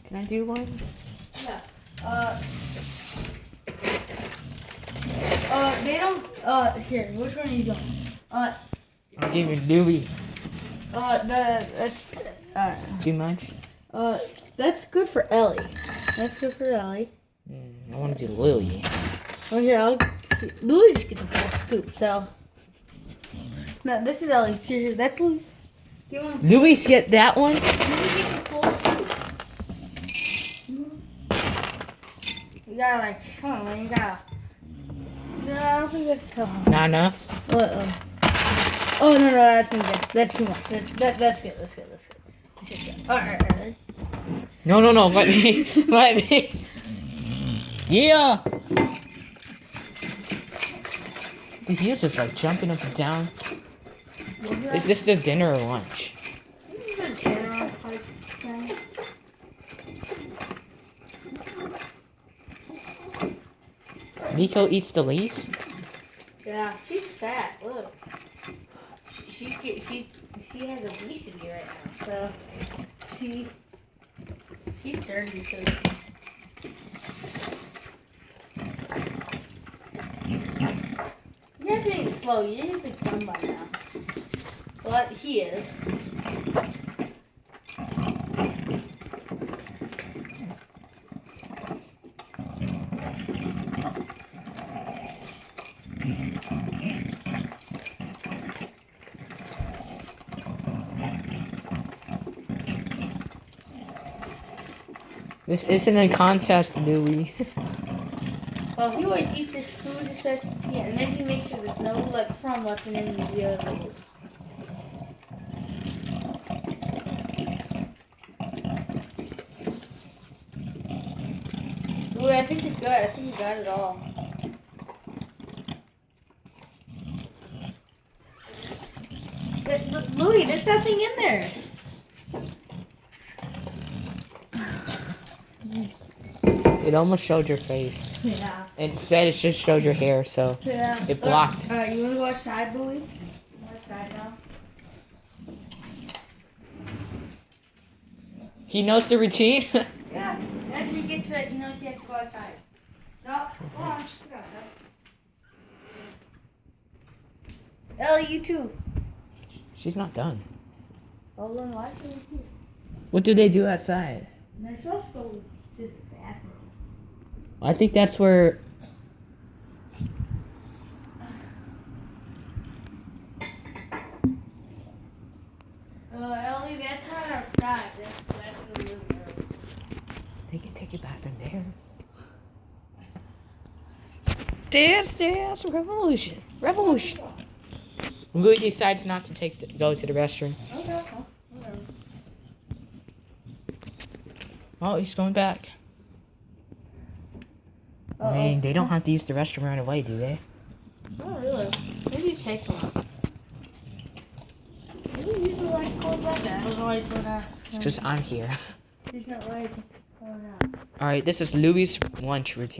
Can I do one? Yeah. They don't. Here. Which one are you doing? I'll give you Louis. That's. Too much? That's good for Ellie. That's good for Ellie. I want to do Lily. Oh, here, Louis just gets a full scoop, so. No, this is Ellie's. Here, that's Louis. Give him. Louis get that one? Louis gets a full scoop. You gotta, like, come on, man, you gotta. No, I don't think that's tough. Not enough? What? Oh, no, that's too good. That's too much. That's good. Alright. No, let me. Let me. Yeah! He was just like jumping up and down. Is this the dinner or lunch? This is a general type thing. Nico eats the least? Yeah, she's fat. Look. She has obesity right now, so she's dirty too. You guys ain't slow. You guys are done by now. But he is. This isn't a contest, Louis. Well, he always eats his food as fast as he can, and then he makes sure there's no like crumb left in any of the other bowls. Louis, I think you're good. I think you got it all. Louis, there's nothing in there. It almost showed your face. Yeah. Instead, it just showed your hair, so Yeah. it blocked. Alright, you wanna go outside, Louis? Go outside now. He knows the routine? Yeah. After he gets wet, he knows he has to go outside. No, come on, just go. Ellie, you too. She's not done. Oh, then why should we? What do they do outside? They're supposed to go to the bathroom. I think that's where... Ellie, that's not outside. That's the living room. They can take your bathroom there. Dance, revolution. Louis decides not to go to the restroom. Okay, whatever. Oh, he's going back. I mean, they don't have to use the restroom right away, do they? Oh, really? Maybe it takes a while. Maybe he usually likes to go back. I don't know why he's going out. It's just I'm here. He's not like going out. Alright, this is Louis' lunch routine.